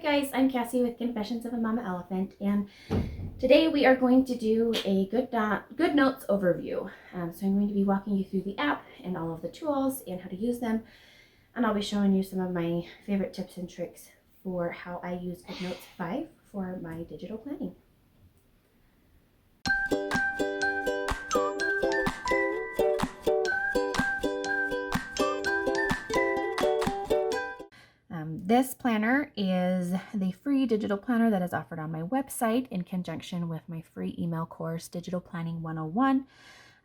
guys, I'm Cassie with Confessions of a Mama Elephant, and today we are going to do a GoodNotes overview. So I'm going to be walking you through the app and all of the tools and how to use them, and I'll be showing you some of my favorite tips and tricks for how I use GoodNotes 5 for my digital planning. This planner is the free digital planner that is offered on my website in conjunction with my free email course, Digital Planning 101.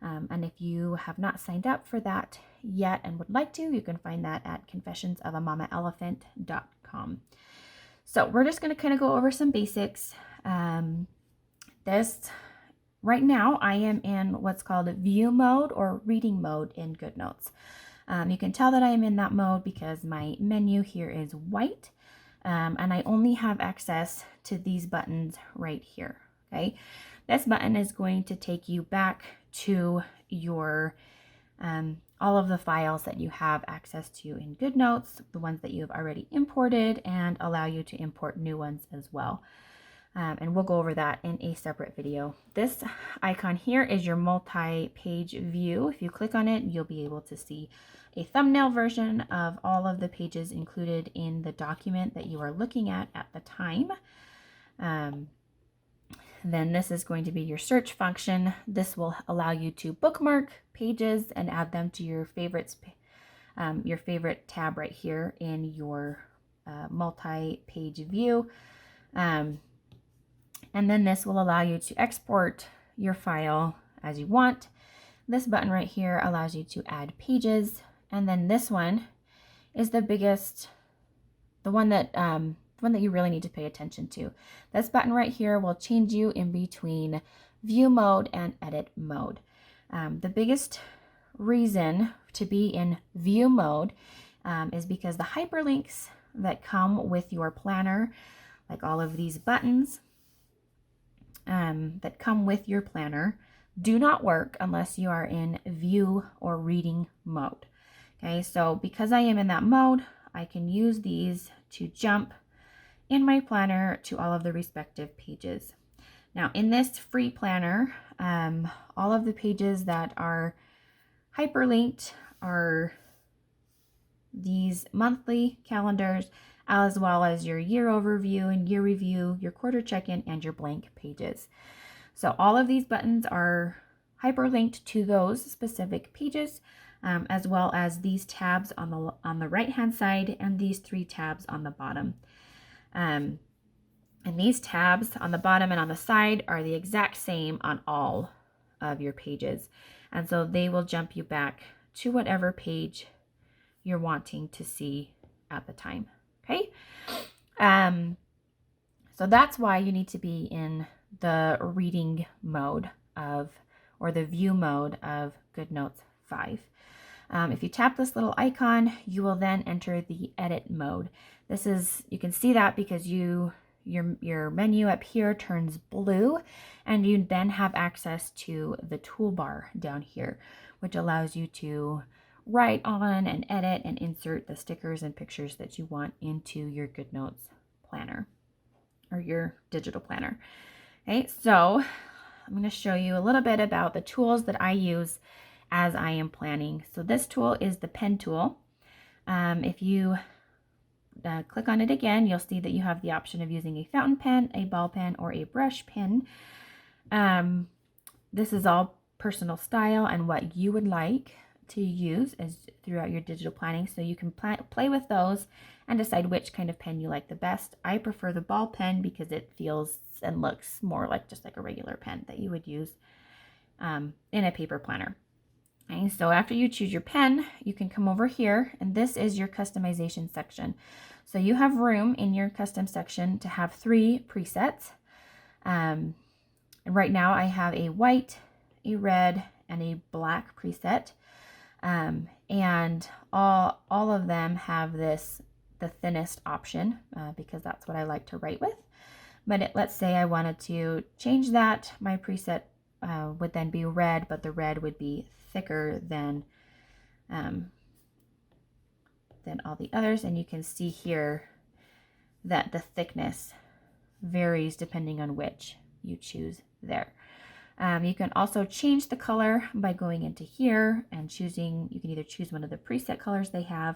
And if you have not signed up for that yet and would like to, you can find that at confessionsofamamaelephant.com. So we're just going to kind of go over some basics. Right now I am in what's called view mode or reading mode in GoodNotes. You can tell that I am in that mode because my menu here is white, and I only have access to these buttons right here, okay? This button is going to take you back to your, all of the files that you have access to in GoodNotes, the ones that you have already imported, and allow you to import new ones as well. And we'll go over that in a separate video. This icon here is your multi-page view. If you click on it, you'll be able to see a thumbnail version of all of the pages included in the document that you are looking at the time. Then this is going to be your search function. This will allow you to bookmark pages and add them to your favorites, your favorite tab right here in your multi-page view. And then this will allow you to export your file as you want. This button right here allows you to add pages. And then this one is the biggest, the one that you really need to pay attention to. This button right here will change you in between view mode and edit mode. The biggest reason to be in view mode is because the hyperlinks that come with your planner, like all of these buttons, that come with your planner, do not work unless you are in view or reading mode. Okay, so because I am in that mode, I can use these to jump in my planner to all of the respective pages. Now in this free planner, all of the pages that are hyperlinked are these monthly calendars, as well as your year overview and year review, your quarter check-in, and your blank pages. So all of these buttons are hyperlinked to those specific pages, as well as these tabs on the right-hand side and these three tabs on the bottom. And these tabs on the bottom and on the side are the exact same on all of your pages. And so they will jump you back to whatever page you're wanting to see at the time. Okay, so that's why you need to be in the reading mode of, or the view mode of GoodNotes 5. If you tap this little icon, you will then enter the edit mode. This is, you can see that because your menu up here turns blue, and you then have access to the toolbar down here, which allows you to write on and edit and insert the stickers and pictures that you want into your GoodNotes planner or your digital planner. Okay, so I'm going to show you a little bit about the tools that I use as I am planning. So this tool is the pen tool. If you click on it again, you'll see that you have the option of using a fountain pen, a ball pen, or a brush pen. This is all personal style and what you would like to use as throughout your digital planning, so you can play with those and decide which kind of pen you like the best. I prefer the ball pen because it feels and looks more like just like a regular pen that you would use in a paper planner. Okay, so after you choose your pen, you can come over here, and this is your customization section. So you have room in your custom section to have 3 presets. And right now I have a white, a red, and a black preset. And all of them have the thinnest option because that's what I like to write with. But let's say I wanted to change that. My preset would then be red, but the red would be thicker than all the others. And you can see here that the thickness varies depending on which you choose there. You can also change the color by going into here and choosing, you can either choose one of the preset colors they have,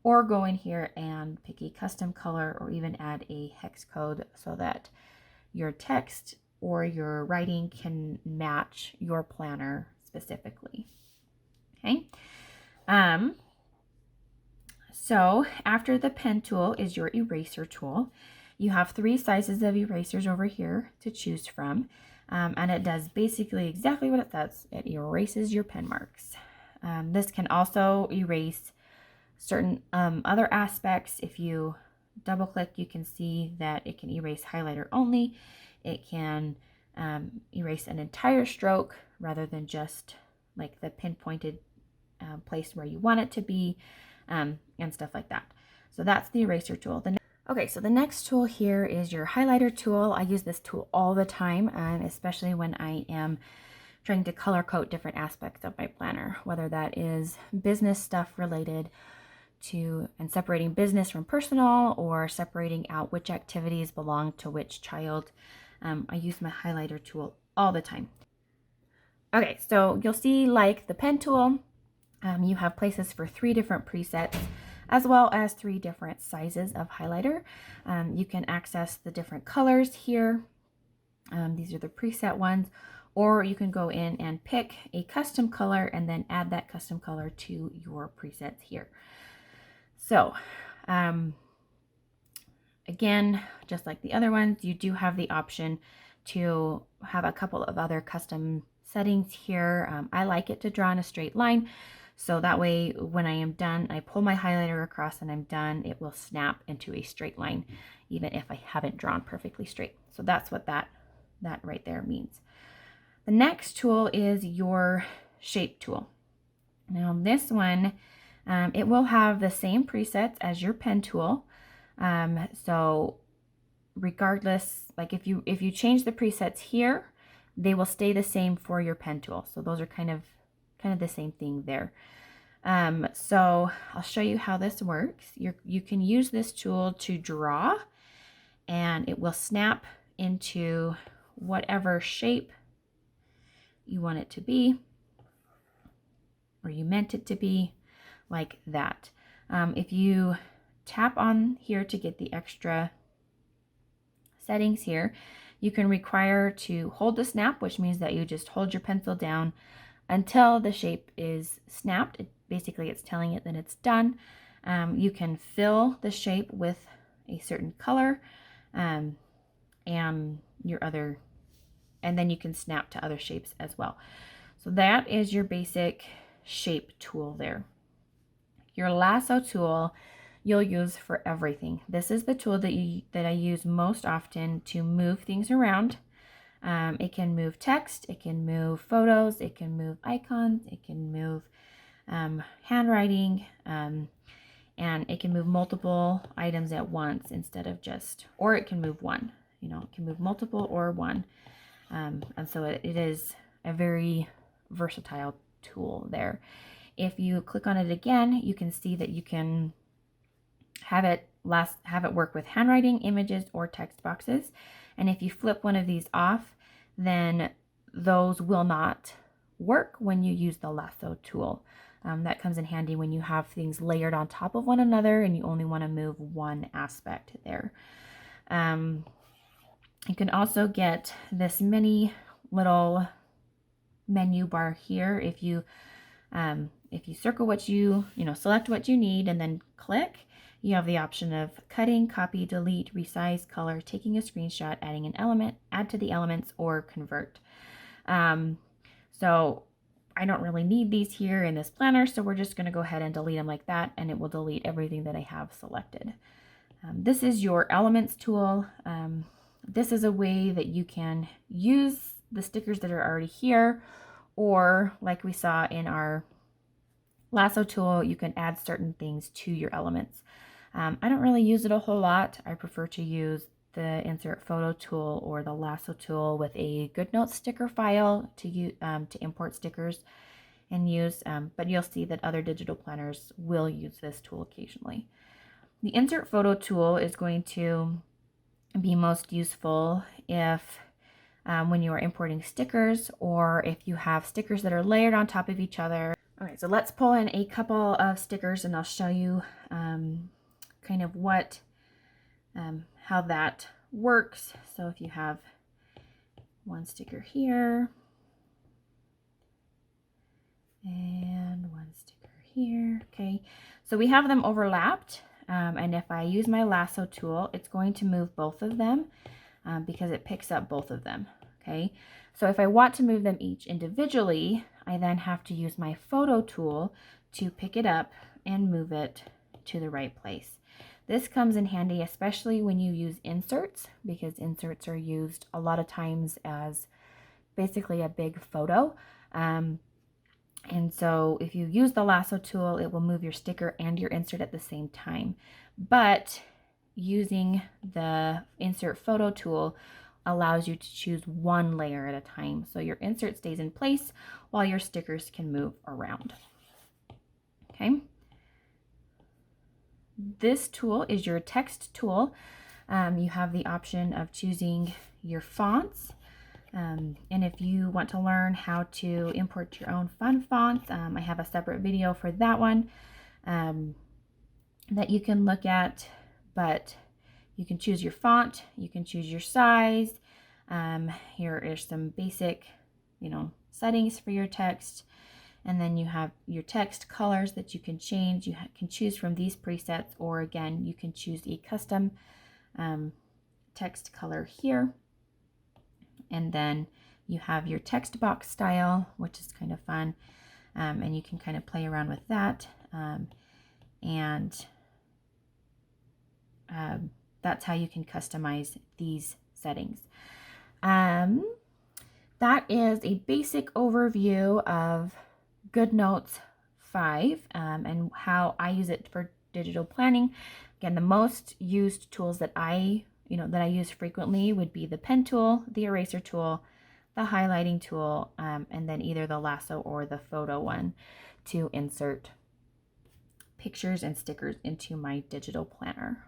or go in here and pick a custom color, or even add a hex code so that your text or your writing can match your planner specifically. Okay. So after the pen tool is your eraser tool. You have 3 sizes of erasers over here to choose from. And it does basically exactly what it says. It erases your pen marks. This can also erase certain other aspects. If you double click, you can see that it can erase highlighter only. It can erase an entire stroke rather than just like the pinpointed place where you want it to be, and stuff like that. So that's the eraser tool. Okay, so the next tool here is your highlighter tool. I use this tool all the time, especially when I am trying to color code different aspects of my planner, whether that is business stuff related to, and separating business from personal, or separating out which activities belong to which child. I use my highlighter tool all the time. Okay, so you'll see, like the pen tool, you have places for 3 different presets, as well as 3 different sizes of highlighter. You can access the different colors here. These are the preset ones, or you can go in and pick a custom color and then add that custom color to your presets here. So again, just like the other ones, you do have the option to have a couple of other custom settings here. I like it to draw in a straight line. So that way, when I am done, I pull my highlighter across and I'm done, it will snap into a straight line, even if I haven't drawn perfectly straight. So that's what that right there means. The next tool is your shape tool. Now this one, it will have the same presets as your pen tool. So regardless, like if you change the presets here, they will stay the same for your pen tool. So those are kind of the same thing there. So I'll show you how this works. You can use this tool to draw, and it will snap into whatever shape you want it to be, or you meant it to be, like that. If you tap on here to get the extra settings here, you can require to hold the snap, which means that you just hold your pencil down until the shape is snapped. Basically, it's telling it that it's done. You can fill the shape with a certain color, and then you can snap to other shapes as well. So that is your basic shape tool there. Your lasso tool you'll use for everything. This is the tool that I use most often to move things around. It can move text, it can move photos, it can move icons, it can move handwriting, and it can move multiple items at once instead of just, or it can move one. It can move multiple or one. And so it is a very versatile tool there. If you click on it again, you can see that you can have it work with handwriting, images, or text boxes. And if you flip one of these off, then those will not work when you use the lasso tool. That comes in handy when you have things layered on top of one another and you only want to move one aspect there. You can also get this mini little menu bar here. If you circle what select what you need and then click, you have the option of cutting, copy, delete, resize, color, taking a screenshot, adding an element, add to the elements, or convert. So I don't really need these here in this planner, so we're just going to go ahead and delete them like that, and it will delete everything that I have selected. This is your elements tool. This is a way that you can use the stickers that are already here, or like we saw in our lasso tool, you can add certain things to your elements. I don't really use it a whole lot. I prefer to use the insert photo tool or the lasso tool with a GoodNotes sticker file to import stickers and use, but you'll see that other digital planners will use this tool occasionally. The insert photo tool is going to be most useful if when you are importing stickers, or if you have stickers that are layered on top of each other. Okay, so let's pull in a couple of stickers and I'll show you kind of what, how that works. So if you have one sticker here and one sticker here, okay, so we have them overlapped, and if I use my lasso tool, it's going to move both of them because it picks up both of them. Okay, so if I want to move them each individually, I then have to use my photo tool to pick it up and move it to the right place. This comes in handy, especially when you use inserts, because inserts are used a lot of times as basically a big photo. And so if you use the lasso tool, it will move your sticker and your insert at the same time. But using the insert photo tool allows you to choose one layer at a time. So your insert stays in place while your stickers can move around. Okay. This tool is your text tool. You have the option of choosing your fonts. And if you want to learn how to import your own fun fonts, I have a separate video for that one that you can look at, but you can choose your font, you can choose your size. Here are some basic, settings for your text. And then you have your text colors that you can change. You can choose from these presets, or again, you can choose a custom text color here. And then you have your text box style, which is kind of fun. And you can kind of play around with that. That's how you can customize these settings. That is a basic overview of GoodNotes 5 and how I use it for digital planning. Again, the most used tools that I use frequently would be the pen tool, the eraser tool, the highlighting tool, and then either the lasso or the photo one to insert pictures and stickers into my digital planner.